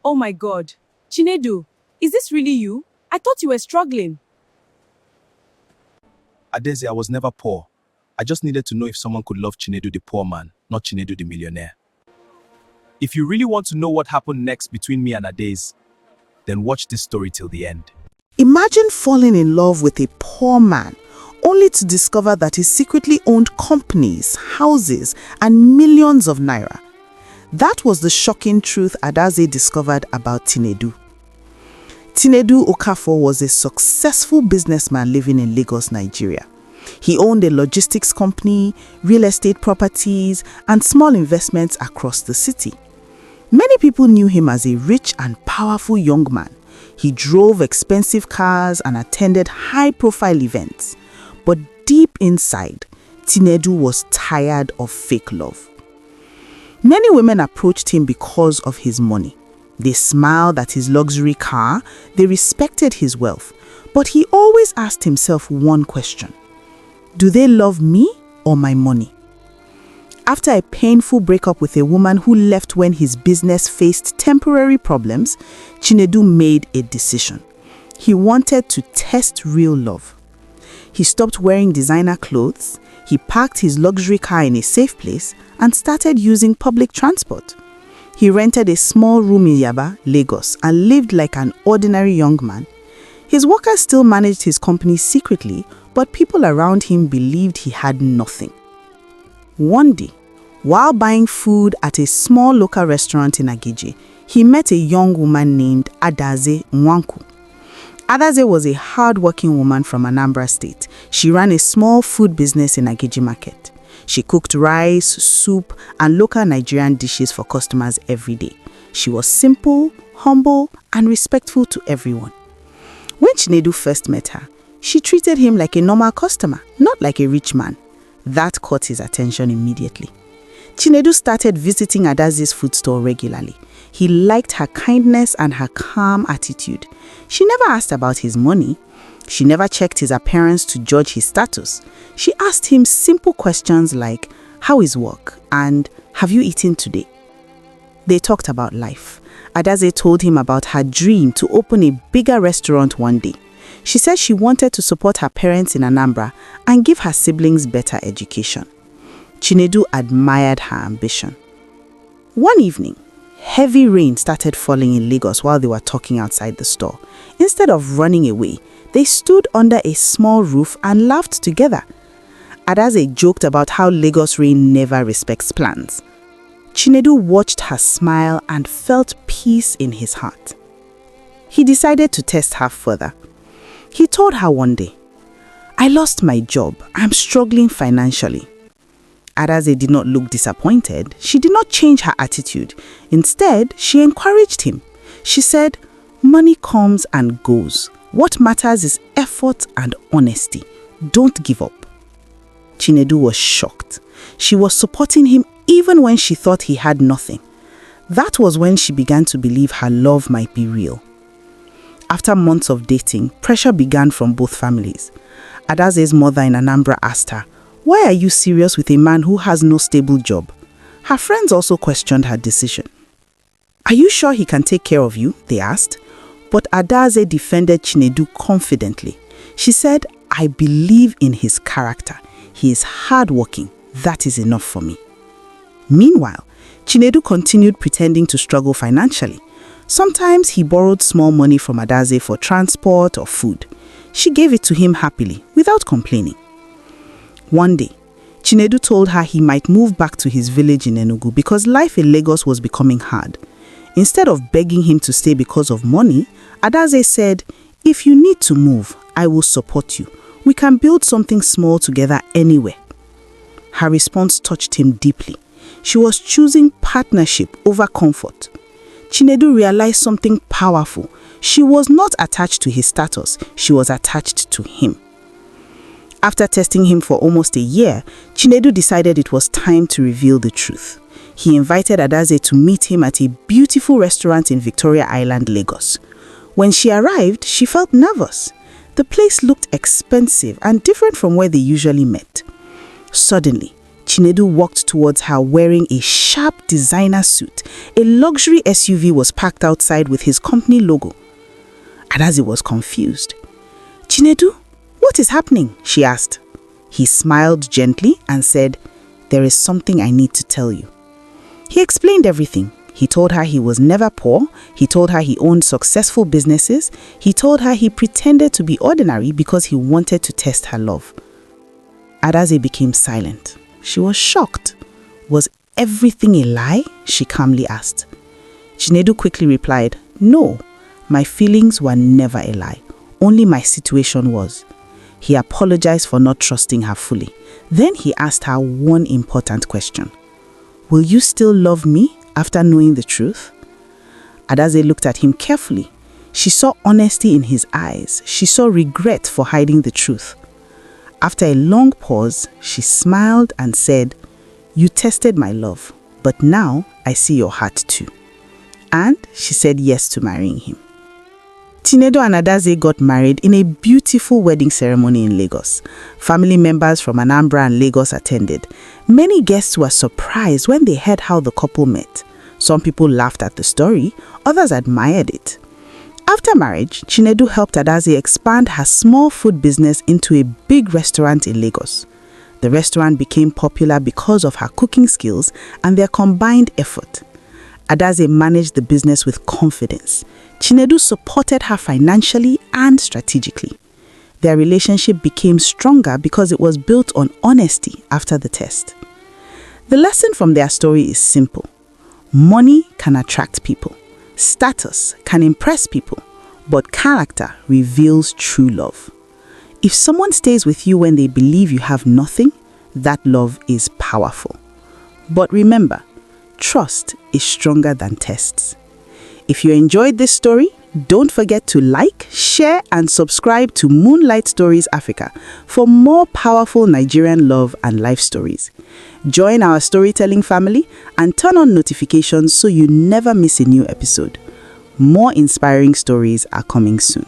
Oh my God. Chinedu, is this really you? I thought you were struggling. Adaeze, I was never poor. I just needed to know if someone could love Chinedu the poor man, not Chinedu the millionaire. If you really want to know what happened next between me and Adaeze, then watch this story till the end. Imagine falling in love with a poor man only to discover that he secretly owned companies, houses, and millions of naira. That was the shocking truth Adaeze discovered about Chinedu. Chinedu Okafor was a successful businessman living in Lagos, Nigeria. He owned a logistics company, real estate properties, and small investments across the city. Many people knew him as a rich and powerful young man. He drove expensive cars and attended high-profile events. But deep inside, Chinedu was tired of fake love. Many women approached him because of his money. They smiled at his luxury car, they respected his wealth. But he always asked himself one question: do they love me or my money? After a painful breakup with a woman who left when his business faced temporary problems, Chinedu made a decision. He wanted to test real love. He stopped wearing designer clothes, he parked his luxury car in a safe place, and started using public transport. He rented a small room in Yaba, Lagos, and lived like an ordinary young man. His workers still managed his company secretly, but people around him believed he had nothing. One day, while buying food at a small local restaurant in Agege, he met a young woman named Adaeze Nwanku. Adaeze was a hard-working woman from Anambra State. She ran a small food business in Agege Market. She cooked rice, soup, and local Nigerian dishes for customers every day. She was simple, humble, and respectful to everyone. When Chinedu first met her, she treated him like a normal customer, not like a rich man. That caught his attention immediately. Chinedu started visiting Adaze's food store regularly. He liked her kindness and her calm attitude. She never asked about his money. She never checked his appearance to judge his status. She asked him simple questions like, "How is work?" and "Have you eaten today?" They talked about life. Adaeze told him about her dream to open a bigger restaurant one day. She said she wanted to support her parents in Anambra and give her siblings better education. Chinedu admired her ambition. One evening, heavy rain started falling in Lagos while they were talking outside the store. Instead of running away, they stood under a small roof and laughed together. Adaeze joked about how Lagos rain never respects plans. Chinedu watched her smile and felt peace in his heart. He decided to test her further. He told her one day, "I lost my job. I'm struggling financially." Adaeze did not look disappointed. She did not change her attitude. Instead, she encouraged him. She said, "Money comes and goes. What matters is effort and honesty. Don't give up." Chinedu was shocked. She was supporting him even when she thought he had nothing. That was when she began to believe her love might be real. After months of dating, pressure began from both families. Adaze's mother in Anambra asked her, "Why are you serious with a man who has no stable job?" Her friends also questioned her decision. "Are you sure he can take care of you?" they asked. But Adaeze defended Chinedu confidently. She said, "I believe in his character. He is hardworking. That is enough for me." Meanwhile, Chinedu continued pretending to struggle financially. Sometimes he borrowed small money from Adaeze for transport or food. She gave it to him happily, without complaining. One day, Chinedu told her he might move back to his village in Enugu because life in Lagos was becoming hard. Instead of begging him to stay because of money, Adaeze said, "If you need to move, I will support you. We can build something small together anywhere." Her response touched him deeply. She was choosing partnership over comfort. Chinedu realized something powerful. She was not attached to his status, she was attached to him. After testing him for almost a year, Chinedu decided it was time to reveal the truth. He invited Adaeze to meet him at a beautiful restaurant in Victoria Island, Lagos. When she arrived, she felt nervous. The place looked expensive and different from where they usually met. Suddenly, Chinedu walked towards her wearing a sharp designer suit. A luxury SUV was parked outside with his company logo. Adaeze was confused. "Chinedu, what is happening?" she asked. He smiled gently and said, "There is something I need to tell you." He explained everything. He told her he was never poor. He told her he owned successful businesses. He told her he pretended to be ordinary because he wanted to test her love. Adaeze became silent. She was shocked. "Was everything a lie?" she calmly asked. Chinedu quickly replied, "No, my feelings were never a lie. Only my situation was." He apologized for not trusting her fully. Then he asked her one important question. "Will you still love me after knowing the truth?" Adaeze looked at him carefully. She saw honesty in his eyes. She saw regret for hiding the truth. After a long pause, she smiled and said, "You tested my love, but now I see your heart too." And she said yes to marrying him. Chinedu and Adaeze got married in a beautiful wedding ceremony in Lagos. Family members from Anambra and Lagos attended. Many guests were surprised when they heard how the couple met. Some people laughed at the story, others admired it. After marriage, Chinedu helped Adaeze expand her small food business into a big restaurant in Lagos. The restaurant became popular because of her cooking skills and their combined effort. Adaeze managed the business with confidence. Chinedu supported her financially and strategically. Their relationship became stronger because it was built on honesty after the test. The lesson from their story is simple. Money can attract people. Status can impress people. But character reveals true love. If someone stays with you when they believe you have nothing, that love is powerful. But remember, trust is stronger than tests. If you enjoyed this story, don't forget to like, share, and subscribe to Moonlight Stories Africa for more powerful Nigerian love and life stories. Join our storytelling family and turn on notifications so you never miss a new episode. More inspiring stories are coming soon.